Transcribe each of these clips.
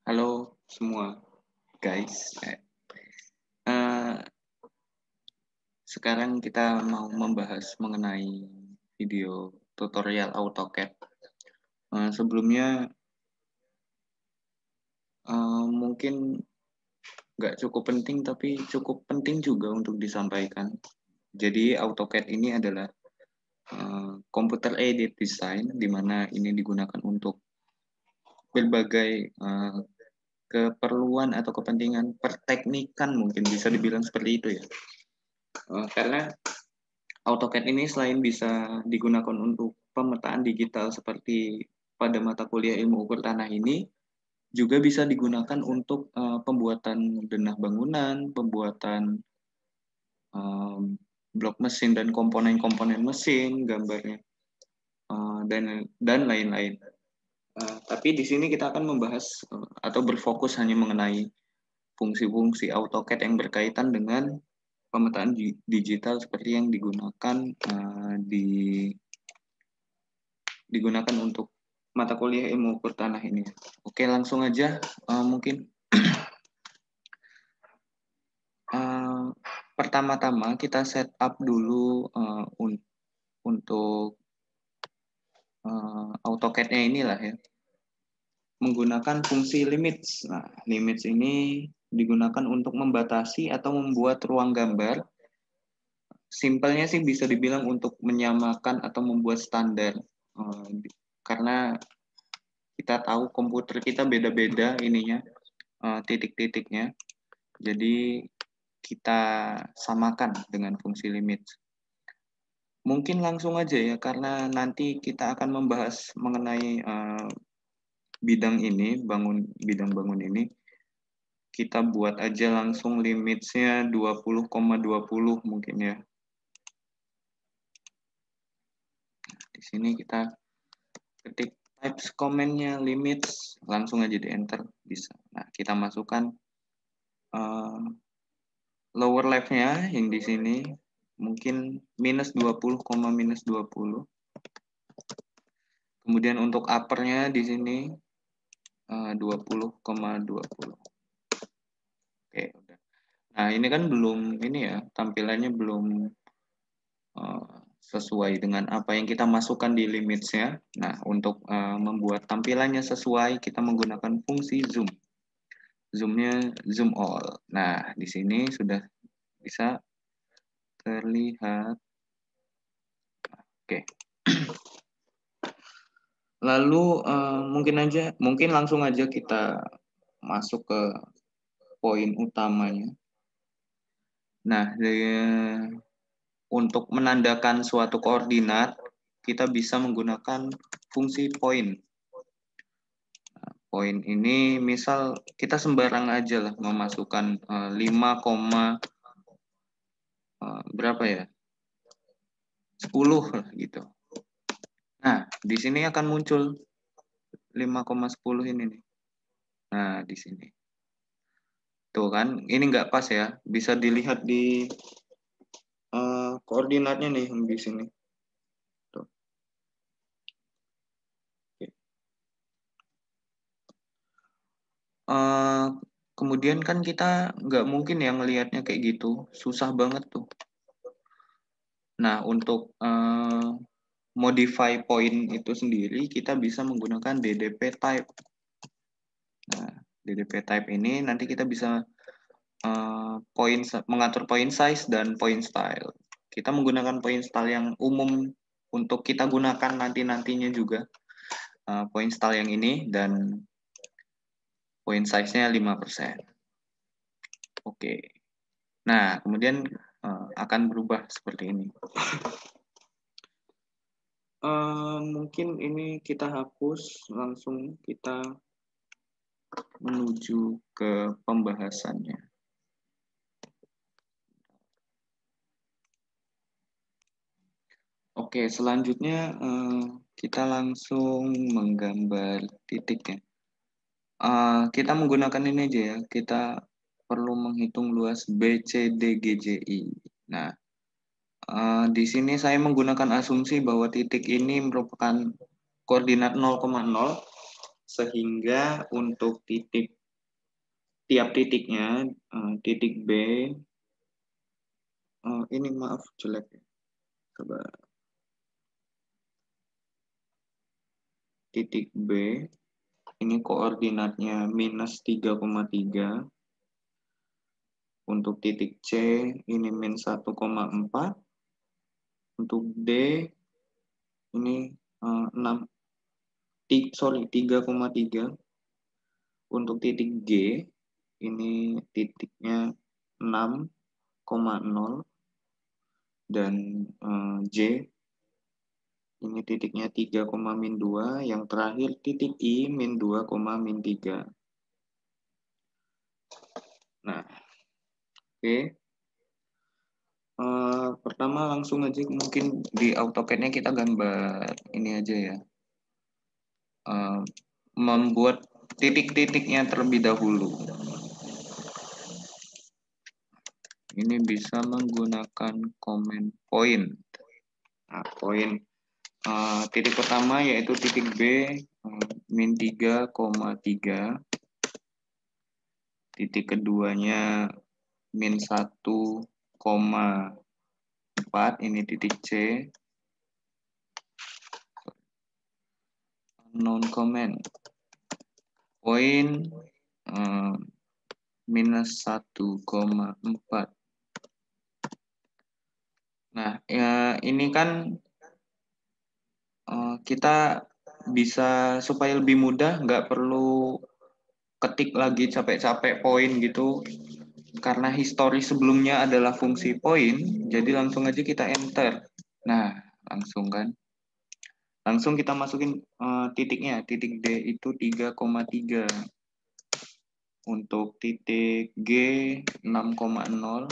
Halo semua guys. Eh, Sekarang kita mau membahas mengenai video tutorial AutoCAD. Sebelumnya mungkin nggak cukup penting tapi cukup penting juga untuk disampaikan. Jadi AutoCAD ini adalah computer aided design di mana ini digunakan untuk berbagai keperluan atau kepentingan perteknikan, mungkin bisa dibilang seperti itu ya. Karena AutoCAD ini selain bisa digunakan untuk pemetaan digital seperti pada mata kuliah ilmu ukur tanah ini, juga bisa digunakan untuk pembuatan denah bangunan, pembuatan blok mesin dan komponen-komponen mesin, gambarnya, dan lain-lain. Tapi di sini kita akan membahas atau berfokus hanya mengenai fungsi-fungsi AutoCAD yang berkaitan dengan pemetaan digital seperti yang digunakan untuk mata kuliah ilmu ukur tanah ini. Oke, langsung aja mungkin pertama-tama kita setup dulu untuk AutoCAD-nya inilah ya, menggunakan fungsi limits. Nah, limits ini digunakan untuk membatasi atau membuat ruang gambar. Simpelnya sih bisa dibilang untuk menyamakan atau membuat standar. Karena kita tahu komputer kita beda-beda ininya, titik-titiknya. Jadi kita samakan dengan fungsi limit. Mungkin langsung aja ya, karena nanti kita akan membahas mengenai bidang bangun ini. Kita buat aja langsung limitsnya 20,20 mungkin ya. Di sini kita ketik types command-nya limits, langsung aja di enter bisa. Nah, kita masukkan lower left-nya yang di sini mungkin -20, -20. Kemudian untuk upper-nya di sini 20,20. Oke, udah. Nah, ini kan belum ini ya, tampilannya belum sesuai dengan apa yang kita masukkan di limits-nya. Nah, untuk membuat tampilannya sesuai, kita menggunakan fungsi zoom. Zoom-nya zoom all. Nah, di sini sudah bisa terlihat. Oke. Lalu mungkin langsung aja kita masuk ke poin utamanya. Nah, untuk menandakan suatu koordinat, kita bisa menggunakan fungsi point. Nah, point ini misal kita sembarang aja lah memasukkan 5, berapa ya? 10 lah gitu. Nah, di sini akan muncul 5,10 ini nih. Nah, di sini. Tuh kan, ini nggak pas ya. Bisa dilihat di koordinatnya nih yang di sini. Tuh. Oke. Kemudian kan kita nggak mungkin yang ngelihatnya kayak gitu. Susah banget tuh. Nah, untuk modify point itu sendiri, kita bisa menggunakan DDP type. Nah, DDP type ini nanti kita bisa mengatur point size dan point style. Kita menggunakan point style yang umum untuk kita gunakan nantinya juga. Point style yang ini dan point size-nya 5%. Oke. Nah, kemudian akan berubah seperti ini. Mungkin ini kita hapus, langsung kita menuju ke pembahasannya. Oke, selanjutnya kita langsung menggambar titiknya. Kita menggunakan ini aja ya, kita perlu menghitung luas BCDGJI. Nah, di sini saya menggunakan asumsi bahwa titik ini merupakan koordinat 0,0 sehingga untuk tiap titiknya, titik B, ini maaf jelek ya. Coba titik B, ini koordinatnya minus 3,3. Untuk titik C, ini min 1,4. Untuk D, ini 3,3. Untuk titik G, ini titiknya 6,0. Dan J, ini titiknya 3,-2. Yang terakhir titik I, min 2,-3. Nah, oke. Pertama langsung aja mungkin di AutoCAD-nya kita gambar ini aja ya. Membuat titik-titiknya terlebih dahulu. Ini bisa menggunakan command point. Nah, point titik pertama yaitu titik B, min 3,3. Titik keduanya min 1,4. Ini titik C. Non comment. Point minus 1,4. Nah, ini kan kita bisa supaya lebih mudah, nggak perlu ketik lagi capek-capek poin gitu. Karena histori sebelumnya adalah fungsi poin, jadi langsung aja kita enter. Nah, langsung kan. Langsung kita masukin titiknya. Titik D itu 3,3. Untuk titik G 6,0.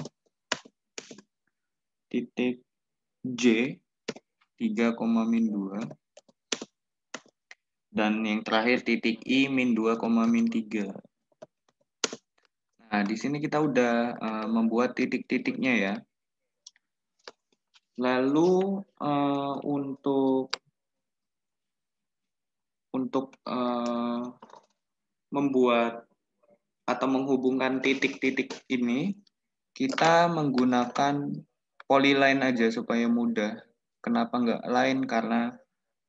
Titik J 3,-2. Dan yang terakhir titik I min 2,-3. Nah, di sini kita udah membuat titik-titiknya ya. Lalu untuk membuat atau menghubungkan titik-titik ini, kita menggunakan polyline aja supaya mudah. Kenapa nggak line? Karena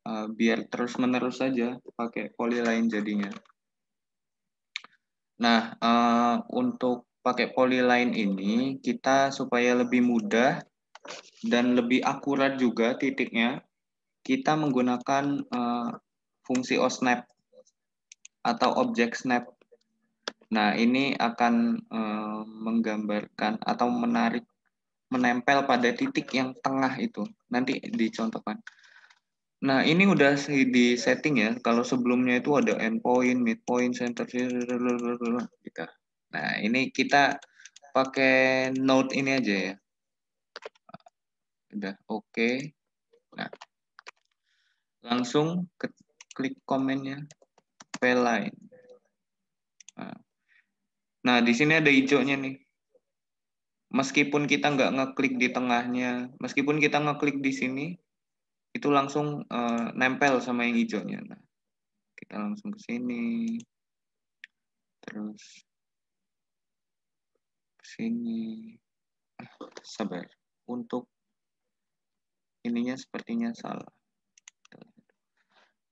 biar terus-menerus saja pakai polyline jadinya. Nah, untuk pakai polyline ini, kita supaya lebih mudah dan lebih akurat juga titiknya, kita menggunakan fungsi OSNAP atau object snap. Nah, ini akan menggambarkan atau menempel pada titik yang tengah itu. Nanti dicontohkan. Nah, ini udah di setting ya. Kalau sebelumnya itu ada endpoint, midpoint, center, gitu. Nah, ini kita pakai node ini aja ya. Udah oke. Nah, langsung klik komennya P-line. Nah, di sini ada hijaunya nih. Meskipun kita nggak ngeklik di tengahnya, meskipun kita ngeklik di sini, itu langsung nempel sama yang hijaunya. Nah, kita langsung ke sini, terus ke sini. Sabar, untuk ininya sepertinya salah.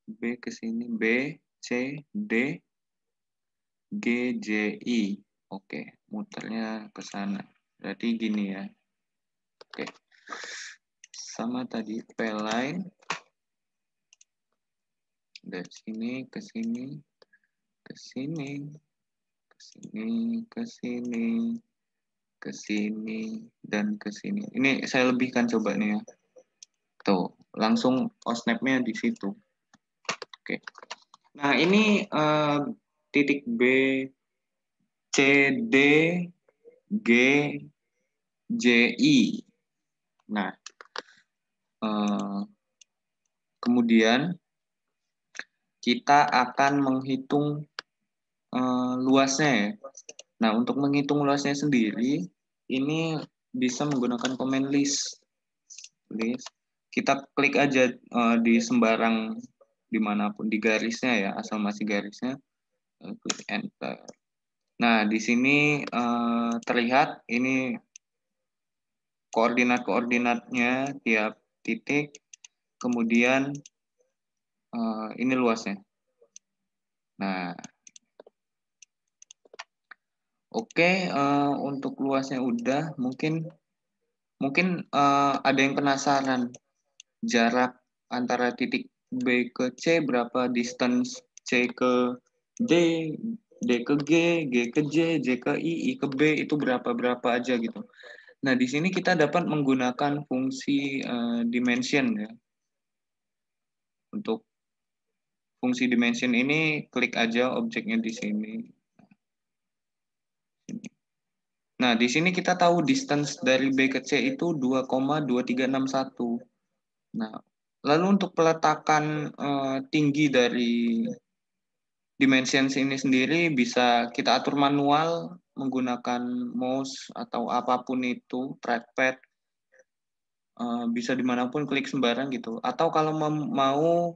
B ke sini, B, C, D, G, J, I. Oke, muternya ke sana. Berarti gini ya. Oke. Sama tadi P-line. Dari sini ke sini, ke sini, ke sini, ke sini, ke sini, dan ke sini. Ini saya lebihkan coba nih ya. Tuh, langsung OSNAP-nya di situ. Oke. Nah, ini titik B, C, D, G, J, I. Nah, kemudian kita akan menghitung luasnya ya. Nah, untuk menghitung luasnya sendiri, ini bisa menggunakan command list. Kita klik aja di sembarang dimanapun di garisnya ya, asal masih garisnya, klik enter. Nah, di sini terlihat ini koordinat-koordinatnya tiap titik, kemudian ini luasnya. Nah, oke, untuk luasnya udah, mungkin ada yang penasaran jarak antara titik B ke C berapa, distance C ke D, D ke G, G ke J, J ke I ke B itu berapa aja gitu. Nah, di sini kita dapat menggunakan fungsi dimension ya. Untuk fungsi dimension ini klik aja objeknya di sini. Nah, di sini kita tahu distance dari B ke C itu 2,2361. Nah, lalu untuk peletakan tinggi dari dimensions ini sendiri bisa kita atur manual menggunakan mouse atau apapun itu, trackpad, bisa dimanapun klik sembarang gitu. Atau kalau mau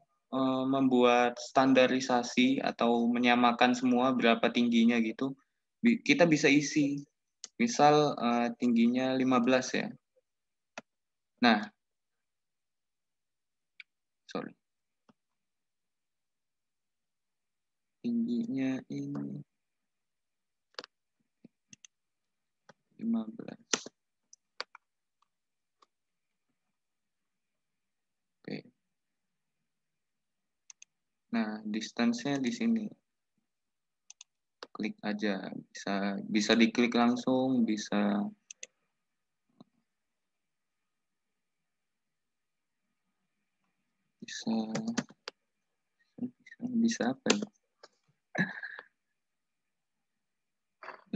membuat standarisasi atau menyamakan semua berapa tingginya gitu, kita bisa isi. Misal tingginya 15 ya. Nah, sorry. Tingginya ini 15. Oke. Nah, distance-nya di sini. Klik aja. Bisa diklik langsung, bisa apa ya?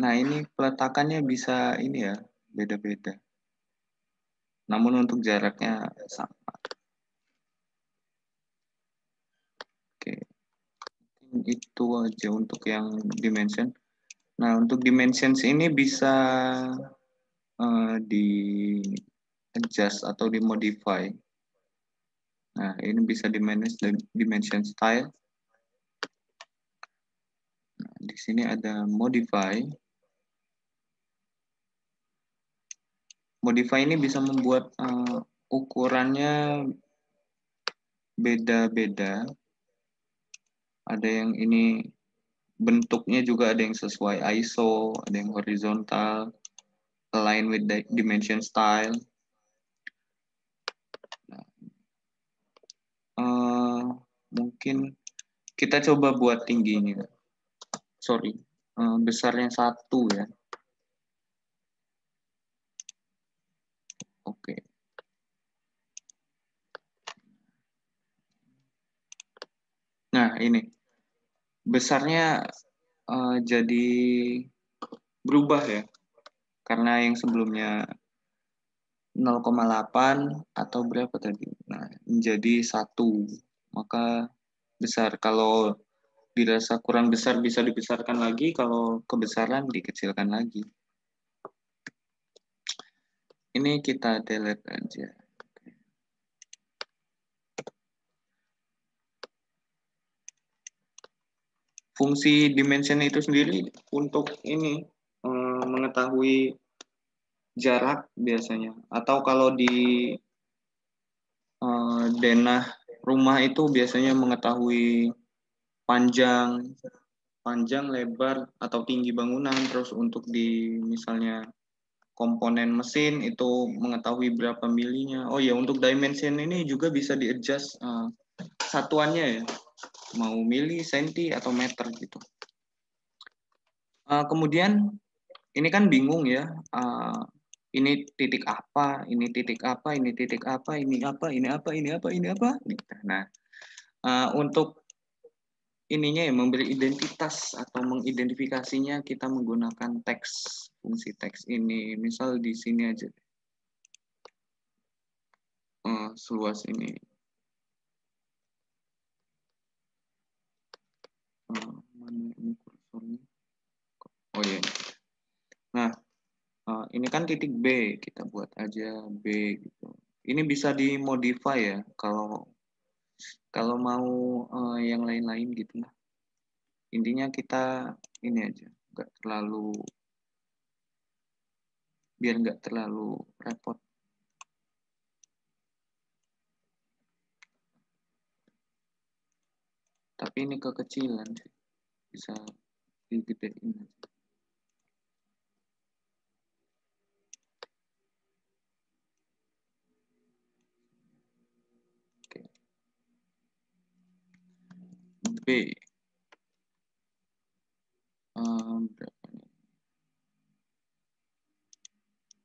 Nah, ini peletakannya bisa ini ya, beda-beda. Namun untuk jaraknya sama. Oke. Itu aja untuk yang dimension. Nah, untuk dimensions ini bisa di adjust atau dimodify. Nah, ini bisa di manage dimension style. Nah, di sini ada modify. Modify ini bisa membuat ukurannya beda-beda. Ada yang ini bentuknya juga ada yang sesuai ISO, ada yang horizontal, align with the dimension style. Nah, mungkin kita coba buat tingginya. Sorry, besarnya 1 ya. Oke. Nah, ini besarnya jadi berubah ya. Karena yang sebelumnya 0,8 atau berapa tadi? Nah, menjadi 1. Maka besar. Kalau dirasa kurang besar bisa dibesarkan lagi, kalau kebesaran dikecilkan lagi. Ini kita delete aja. Fungsi dimension itu sendiri untuk ini mengetahui jarak biasanya. Atau kalau di denah rumah itu biasanya mengetahui panjang, lebar, atau tinggi bangunan. Terus untuk di misalnya komponen mesin itu mengetahui berapa milinya. Oh ya, untuk dimension ini juga bisa di-adjust satuannya ya. Mau mili, senti, atau meter gitu. Kemudian ini kan bingung ya. Ini titik apa, ini titik apa, ini titik apa, ini apa, ini apa, ini apa, ini apa. Nah, untuk ininya ya memberi identitas atau mengidentifikasinya kita menggunakan teks, fungsi teks ini. Misal di sini aja. Seluas ini. Mana ini kursornya? Oh iya. Nah, ini kan titik B, kita buat aja B gitu. Ini bisa dimodify ya, kalau Kalau mau yang lain-lain gitu lah. Intinya kita ini aja, biar nggak terlalu repot. Tapi ini kekecilan sih, bisa digedein aja. Oke. B. Berapa nih?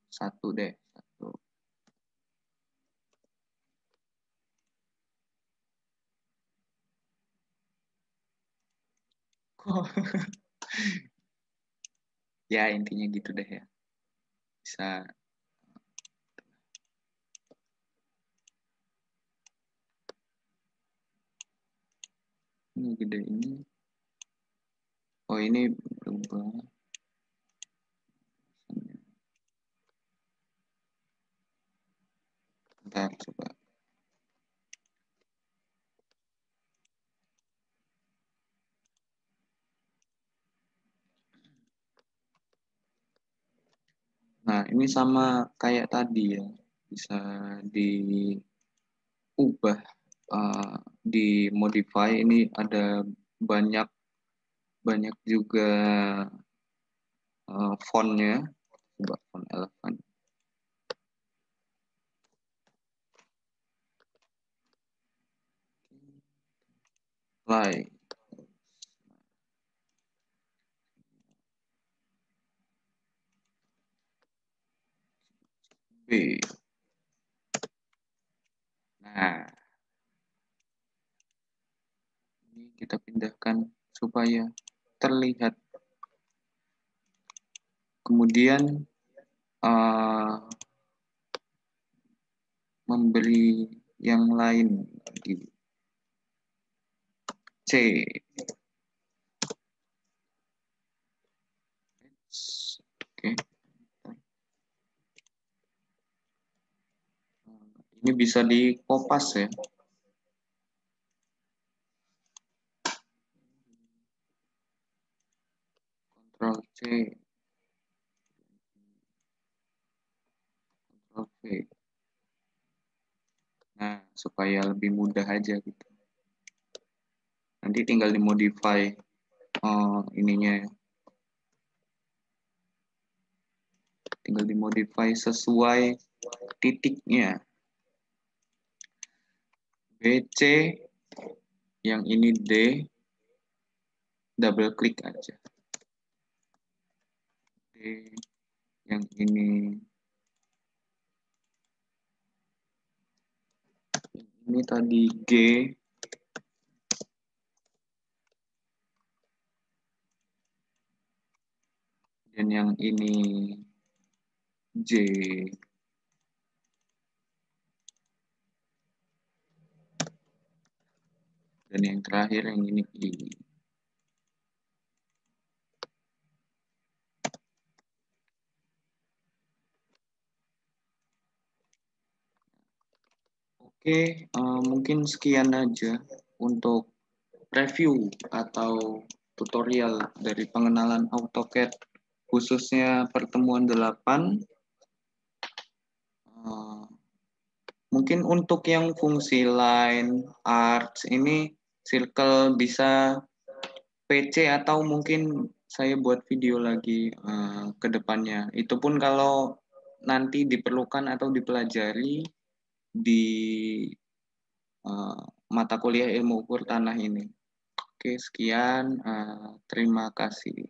1 deh. 1. Kok? Ya intinya gitu deh ya. Bisa. Ini gede ini. Oh ini berubah. Bentar coba. Nah ini sama kayak tadi ya. Bisa diubah, dimodify. Ini ada banyak banyak juga fontnya. Coba font elephant. Play. B. Nah, ini kita pindahkan supaya terlihat. Kemudian memberi yang lain lagi. C. Oke. Ini bisa dikopas ya. Ctrl C. Ctrl V. Nah, supaya lebih mudah aja gitu. Nanti tinggal dimodify ininya ya. Tinggal dimodify sesuai titiknya. BC, yang ini D, double klik aja. D, yang ini tadi G, dan yang ini J, dan yang terakhir yang ini I. Oke, mungkin sekian aja untuk review atau tutorial dari pengenalan AutoCAD khususnya pertemuan 8. Mungkin untuk yang fungsi line, arts ini circle bisa PC atau mungkin saya buat video lagi ke depannya. Itu pun kalau nanti diperlukan atau dipelajari di mata kuliah ilmu ukur tanah ini. Oke, sekian. Terima kasih.